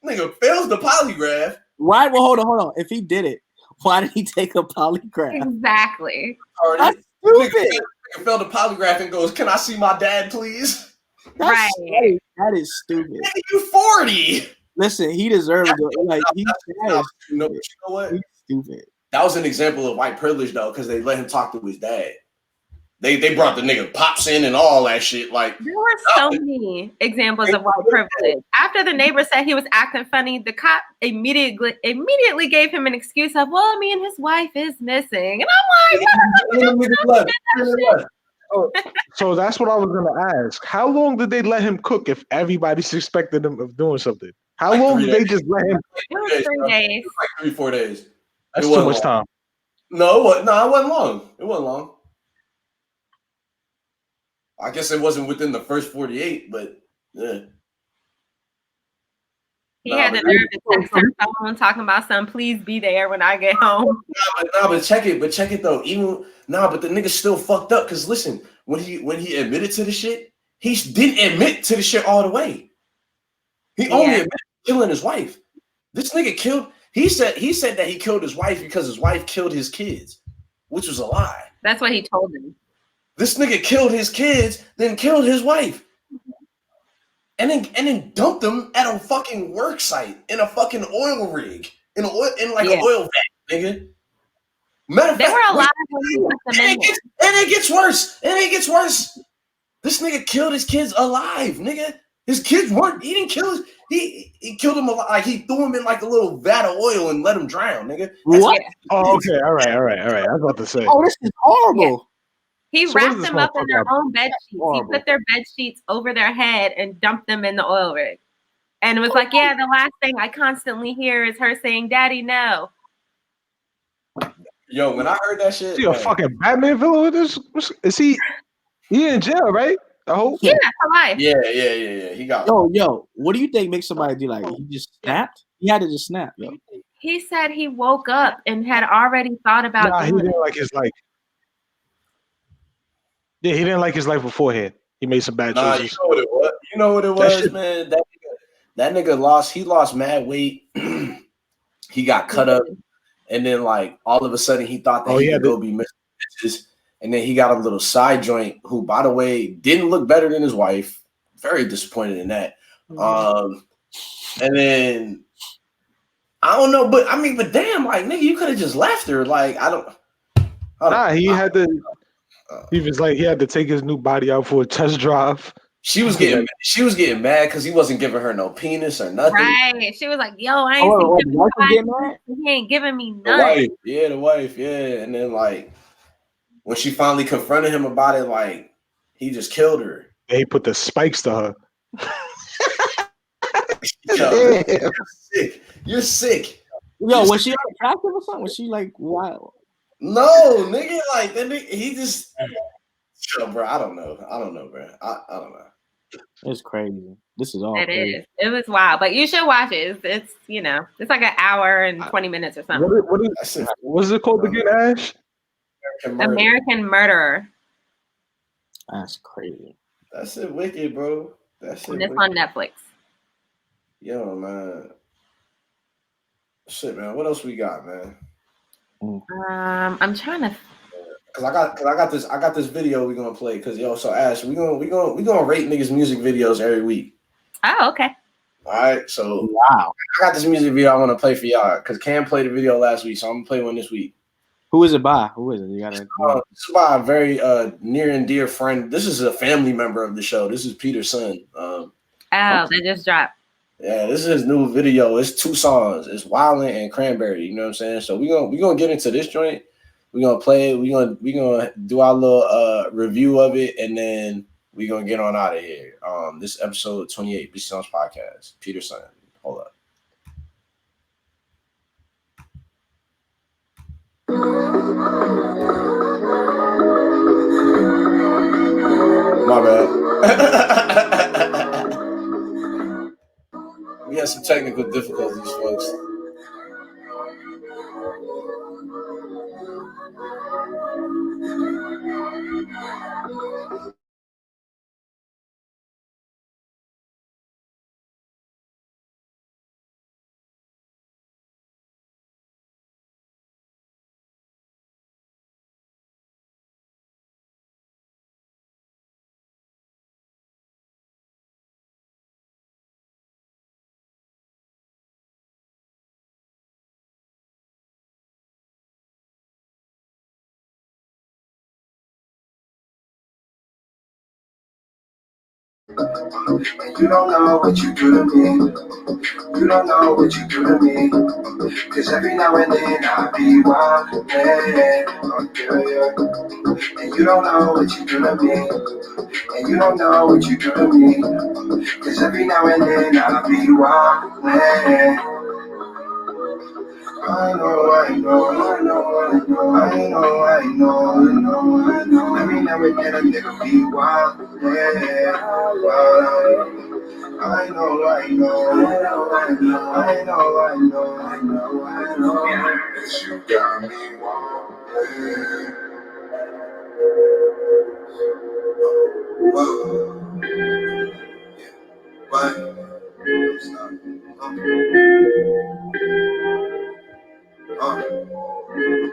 Nigga fails the polygraph. Why? Well, hold on. If he did it, why did he take a polygraph? Exactly. That's stupid. Nigga failed the polygraph and goes, can I see my dad, please? Right. That is stupid. Nigga, you 40. Listen, he deserves it. Like you know what? He's stupid. That was an example of white privilege though, because they let him talk to his dad. They brought the nigga pops in and all that shit. Like there were so many examples of white privilege. After the neighbor said he was acting funny, the cop immediately gave him an excuse of, well, I mean, his wife is missing. And I'm like, so that's what I was gonna ask. How long did they let him cook if everybody suspected him of doing something? How long did they just let him? It was 3 days. Like 3-4 days. That's too much time. No, it wasn't long. It wasn't long. I guess it wasn't within the first 48, but yeah. He had the nerve to text her phone talking about something, please be there when I get home. But check it though. But the nigga still fucked up. Cause listen, when he admitted to the shit, he didn't admit to the shit all the way. He only admitted to killing his wife. This nigga killed. He said that he killed his wife because his wife killed his kids, which was a lie. That's what he told him. This nigga killed his kids, then killed his wife. And then dumped them at a fucking work site in a fucking oil rig. In an oil vat, nigga. Matter of fact, there were a lot of and it gets worse. This nigga killed his kids alive, nigga. His kids weren't, he didn't kill he killed them alive. Like he threw him in like a little vat of oil and let him drown, nigga. What? Oh, okay. All right. I was about to say. Oh, this is horrible. Yeah. He wrapped them up in their own bed sheets. He put their bed sheets over their head and dumped them in the oil rig. And it was like, yeah, the last thing I constantly hear is her saying, Daddy, no. Yo, when I heard that shit. Is he a fucking Batman villain with this? Is he in jail, right? I hope. Yeah, for life. Yeah. He got. Yo, what do you think makes somebody do like he just snapped? He had to just snap, yo. He said he woke up and had already thought about he didn't like his life. Yeah, he didn't like his life beforehand. He made some bad choices. You know what it was, man? That nigga lost. He lost mad weight. He got cut up, and then like all of a sudden he thought that he could go be missing bitches. And then he got a little side joint who, by the way, didn't look better than his wife. Very disappointed in that. And then I don't know, but damn, like nigga, you could have just left her. Like he had to. He was like he had to take his new body out for a test drive. She was getting mad because he wasn't giving her no penis or nothing. Right. She was like, yo, I ain't he ain't giving me nothing. The wife, and then like when she finally confronted him about it, like he just killed her. And he put the spikes to her. Yo, you're sick. Yo, was she attractive or something? Was she like wild? No, nigga, like that nigga, he just bro, I don't know, bro. I don't know. It's crazy. This is all It crazy. is. It was wild. But you should watch it. It's it's like an hour and 20 minutes or something. What is it called again, Ash? American Murderer. That's crazy. That shit wicked, bro. That shit And it's wicked. on Netflix. Yo, man. Shit, man. What else we got, man? I'm trying to. Cause I got this video we gonna play. Cause yo, so Ash, we gonna rate niggas music videos every week. Oh, okay. All right, so Wow. I got this music video I want to play for y'all. Cause Cam played a video last week, so I'm gonna play one this week. Who is it by? Who is it? You gotta. This is by a very near and dear friend. This is a family member of the show. This is Peter's son. Oh, that just dropped. Yeah, this is his new video. It's 2 songs. It's Wildin' and Cranberry. You know what I'm saying? So we gonna get into this joint. We're gonna play it. We gonna do our little review of it, and then we gonna get on out of here. This is episode 28, BC Songs Podcast. Peter's son. Hold up. My bad. We had some technical difficulties, folks. And you don't know what you do to me. You don't know what you do to me. Cause every now and then I be wild, yeah. And you don't know what you do to me. And you don't know what you do to me. Cause every now and then I be wild, yeah. I know. Every now and then a nigga be wild, yeah. Wild. I know. Yes, you got me wild, yeah. What?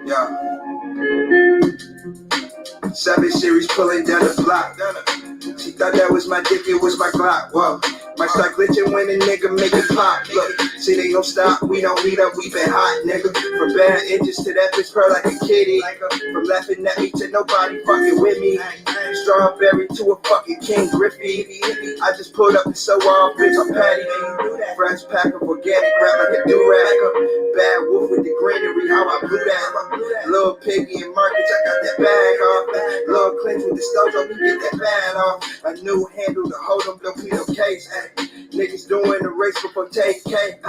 Yeah. 7 Series pulling down the block. She thought that was my dick, it was my Glock. Whoa. Might start glitching when a nigga make it pop. Look, see they don't stop, we don't heat up, we been hot, nigga. From bad inches to that bitch purr like a kitty. From laughing at me to nobody fucking with me. Strawberry to a fucking King Griffey. I just pulled up and so off, bitch, I'm Patty. Fresh pack of organic rap like a do-rag. Bad wolf with the greenery, how I blew that. Little Piggy and Marcus, I got that bag off. Little Clinch with the stones, we get that bad off. A new handle to hold them, don't be no case. Niggas doing the race before take cake.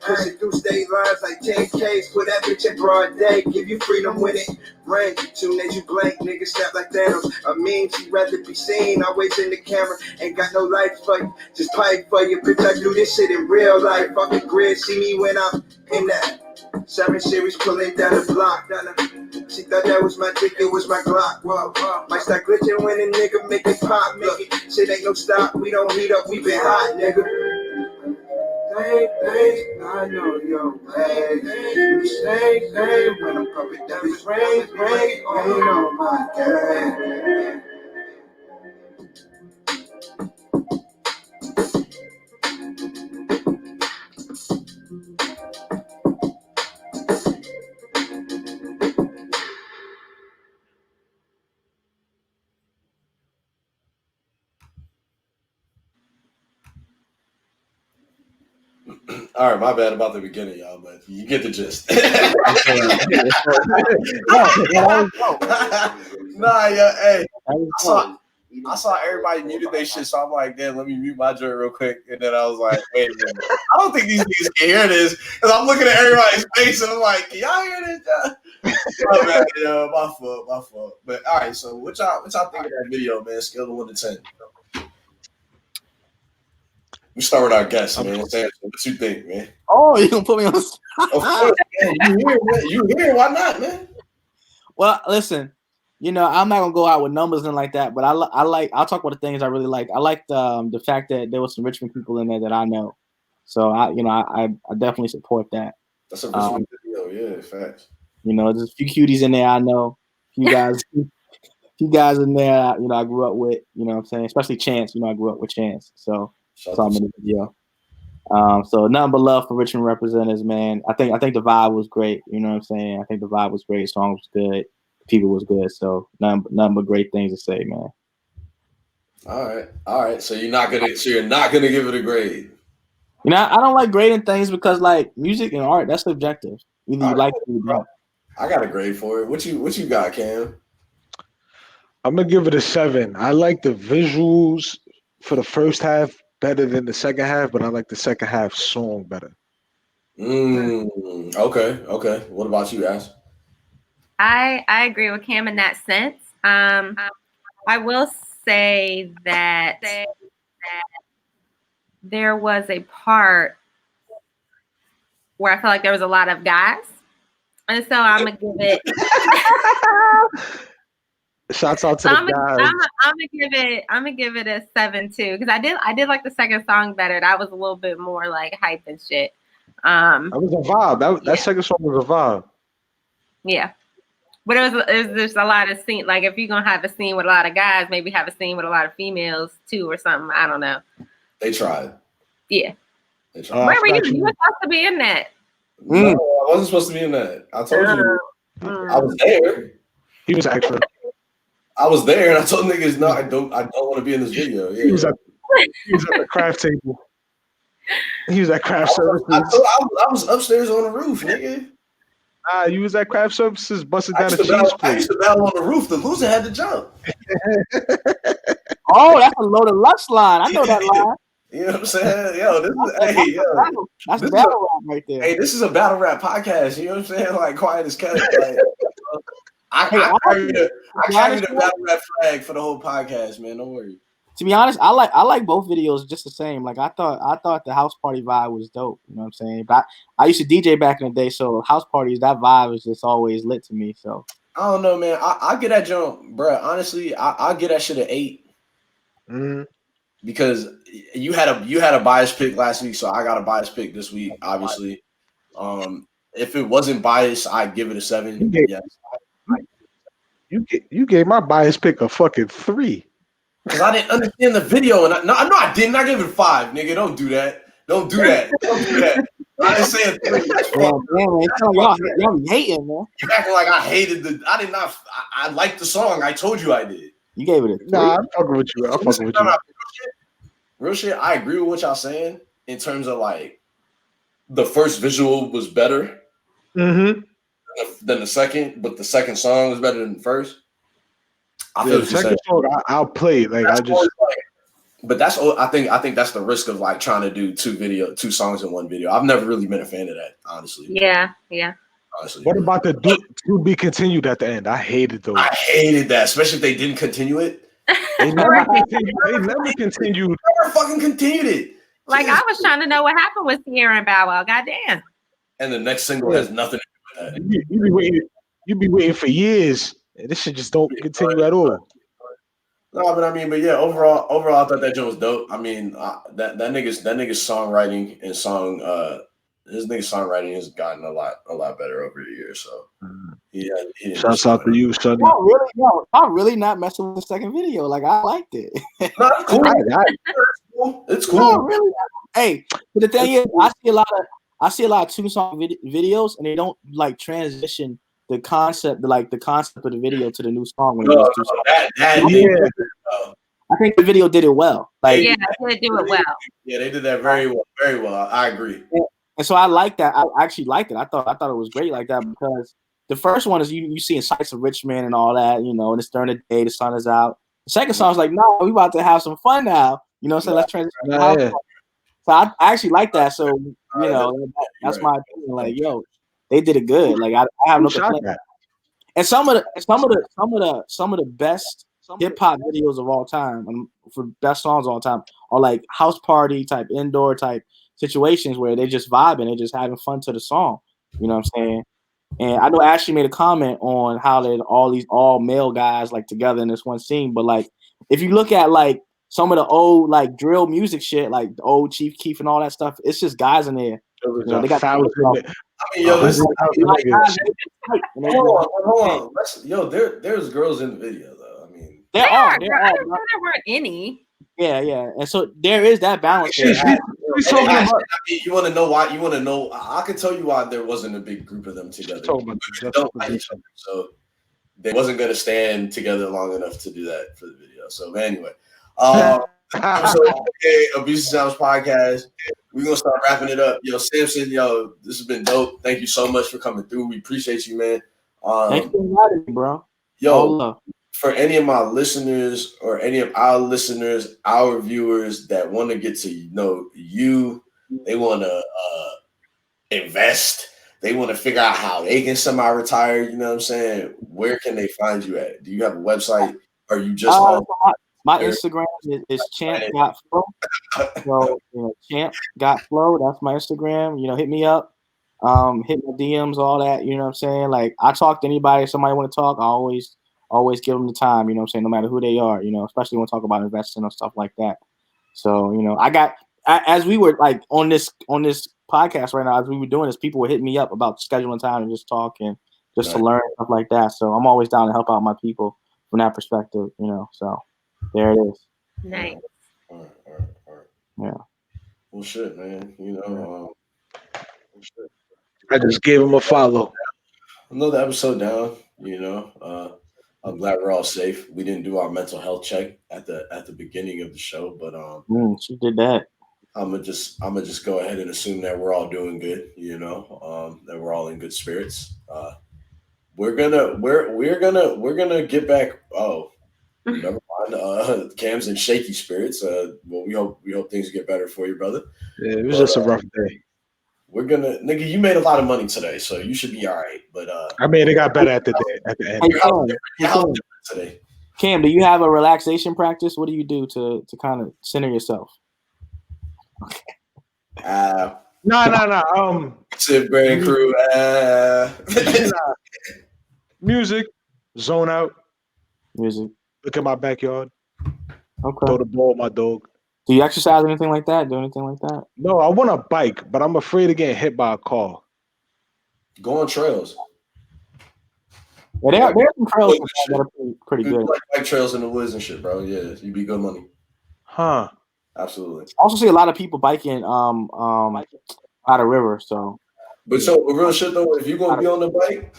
Pushing through state lines like 10Ks. Put that bitch in broad day, give you freedom when it rains. Soon as you blink, niggas snap like Thanos. I mean, she'd rather be seen, always in the camera. Ain't got no life for you, just pipe for you. Bitch, I do this shit in real life. Fucking grid, see me when I'm in that 7 Series pulling down the block. She thought that was my dick, it was my Glock. Whoa. Might start glitching when a nigga make it pop. Look, shit ain't no stop, we don't heat up, we been hot, nigga. Hey, I know your way. You say, when I'm coming down this rain, ain't on my game. All right, my bad about the beginning, y'all, but you get the gist. Nah, yeah, hey, I saw everybody muted their shit, so I'm like, damn, let me mute my joint real quick. And then I was like, wait a minute. I don't think these niggas can hear this. Because I'm looking at everybody's face and I'm like, can y'all hear this? My bad, yo, my fault. But all right, so what y'all think of that video, man? Scale of 1 to 10. We start with our guests, man. Samson, what you think, man? Oh, you gonna put me on the spot? Of course, man. You here, man. You here? Why not, man? Well, listen. you know, I'm not gonna go out with numbers and like that, but I'll talk about the things I really like. I like the fact that there was some Richmond people in there that I know, so I definitely support that. That's a Richmond video, yeah, facts. You know, there's a few cuties in there I know, a few guys in there, you know, I grew up with, you know what I'm saying, especially Chance, you know, I grew up with Chance, so saw him in the video. So nothing but love for Richmond representatives, man. I think the vibe was great. You know what I'm saying? I think the vibe was great. Song was good. People was good. So nothing but great things to say, man. All right. So you're not gonna give it a grade. You know, I don't like grading things because like music and art, that's subjective. Either you like it or you don't. I got a grade for it. What you got, Cam? I'm gonna give it a 7. I like the visuals for the first half better than the second half, but I like the second half song better. Okay. What about you, Ash? I agree with Cam in that sense. I will say that there was a part where I felt like there was a lot of guys, and so I'm gonna give it. Shouts out to the guys. I'm gonna give it a 7 too, because I did like the second song better. That was a little bit more like hype and shit. That was a vibe. That second song was a vibe. Yeah. But it was just a lot of scene. Like if you're gonna have a scene with a lot of guys, maybe have a scene with a lot of females too, or something. I don't know. They tried. Yeah. They tried. Where were you? You were supposed to be in that. No, I wasn't supposed to be in that. I told you. I was there. He was extra. I was there, and I told niggas, no, I don't want to be in this video. Yeah. He was at the craft table. He was at craft services. I was upstairs on the roof, nigga. You was at craft services busting down a cheese plate. I used to battle on the roof. The loser had to jump. Oh, that's a loaded Lux line. I know that line. You know what I'm saying? Yo, that's battle rap right there. Hey, this is a battle rap podcast. You know what I'm saying? Like quiet as kept. Like, I carry the battle rap flag for the whole podcast, man. Don't worry. To be honest, I like both videos just the same. Like I thought the house party vibe was dope. You know what I'm saying? But I used to DJ back in the day, so house parties, that vibe is just always lit to me. So I don't know, man. I get that jump, bro. Honestly, I get that shit at 8. Because you had a bias pick last week, so I got a bias pick this week. Obviously, if it wasn't biased, I'd give it a 7. Yes. You gave my bias pick a fucking 3. Because I didn't understand the video, and I didn't. I gave it a 5, nigga. Don't do that. Don't do that. I didn't say a 3. Y'all hating, man. You acting like I hated I did not. I liked the song. I told you I did. You gave it a 3. Nah, I'm fucking with you. Real shit. I agree with what y'all saying in terms of like the first visual was better than the second, but the second song was better than the first. I feel the second song I'll play it. Like I just. But that's I think that's the risk of like trying to do two songs in one video. I've never really been a fan of that, honestly. Yeah. Honestly. What about the to be continued at the end? I hated those. I hated that, especially if they didn't continue it. They never continued. Never fucking continued it. Like I was trying to know what happened with Sierra and Bow Wow. Goddamn. And the next single has nothing to do with that. You be waiting for years, and this shit just don't continue at all. No, but yeah, overall, I thought that joint was dope. I mean, that nigga's songwriting and his nigga's songwriting has gotten a lot better over the years. So yeah, shouts out to you, Sonny. I'm really not messing with the second video. Like I liked it. No, it's cool. It's cool. No, really. Hey, but the thing is, I see a lot of 2-song videos, and they don't like transition the concept of the video to the new song. When I think the video did it well. Like, yeah, they did it well. Yeah, they did that very well. Very well. I agree. And so I like that. I actually liked it. I thought it was great like that because the first one is you seeing sights of Richmond and all that, you know, and it's during the day, the sun is out. The second song is like, no, we about to have some fun now. You know, so let's transition. So I actually like that. So you know, that's my opinion. Like, yo, they did it good. Like I have no complaint. And some of the best hip hop videos of all time, and for best songs of all time, are like house party type, indoor type situations where they just vibing, they just having fun to the song. You know what I'm saying? And I know Ashley made a comment on how there's all these all male guys like together in this one scene, but like if you look at like some of the old like drill music shit, like the old Chief Keef and all that stuff, it's just guys in there. There was You know, they got I mean, yo, listen, hold on. There's girls in the video though. I mean, there I are. didn't know there weren't any. Yeah. And so there is that balance. She's talking about. I mean, you want to know why? You want to know? I can tell you why there wasn't a big group of them together. Talking about They don't like each other, so they wasn't going to stand together long enough to do that for the video. So anyway, episode Abusive Sounds podcast. We're gonna start wrapping it up. Yo, Samson, yo, this has been dope. Thank you so much for coming through. We appreciate you, man. Thanks for inviting me, bro. Yo, for any of my listeners or any of our listeners, our viewers that want to get to know you, they want to invest, they want to figure out how they can semi-retire, you know what I'm saying? Where can they find you at? Do you have a website? Are you just on? My Instagram is champ.flow. So, champ.flow, that's my Instagram. Hit me up. Hit my DMs, all that, you know what I'm saying? Like, I talk to anybody, if somebody want to talk, I always give them the time, you know what I'm saying, no matter who they are, especially when we talk about investing or stuff like that. So, as we were like on this podcast right now, as we were doing this, people were hitting me up about scheduling time and just talk and just to learn stuff like that. So I'm always down to help out my people from that perspective, so there it is. Nice. All right. Yeah. Well, shit, man. I just gave him a follow. Another episode down. I'm glad we're all safe. We didn't do our mental health check at the beginning of the show, but she did that. I'm gonna just go ahead and assume that we're all doing good. That we're all in good spirits. We're gonna get back. Oh, never mind. Cam's in shaky spirits. Well, we hope things get better for you, brother. Yeah, it was just a rough day. We're gonna, nigga. You made a lot of money today, so you should be all right. But I mean, it got better at the end. How different today? Cam, do you have a relaxation practice? What do you do to kind of center yourself? No. Tip Grand Crew. Music, zone out. Music. Look at my backyard. Okay. Throw the ball at my dog. Do you exercise or anything like that? Do anything like that? No, I want a bike, but I'm afraid of getting hit by a car. Go on trails. Yeah, there are some trails that are pretty good. Like bike trails in the woods and shit, bro. Yeah, you be good money. Huh. Absolutely. I also see a lot of people biking out of river. So, but real shit though, if you're gonna be on the bike,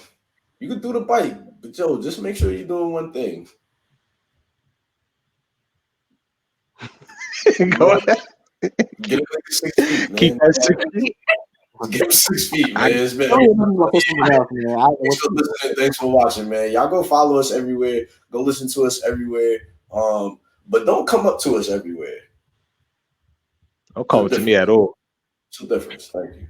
you can do the bike. But just make sure you're doing one thing. Go ahead. Get him 6 feet, man. Keep that 6 feet. Get him 6 feet, man. It's been. Thanks for watching, man. Y'all go follow us everywhere. Go listen to us everywhere. But don't come up to us everywhere. Don't come to me at all. It's a difference. Thank you.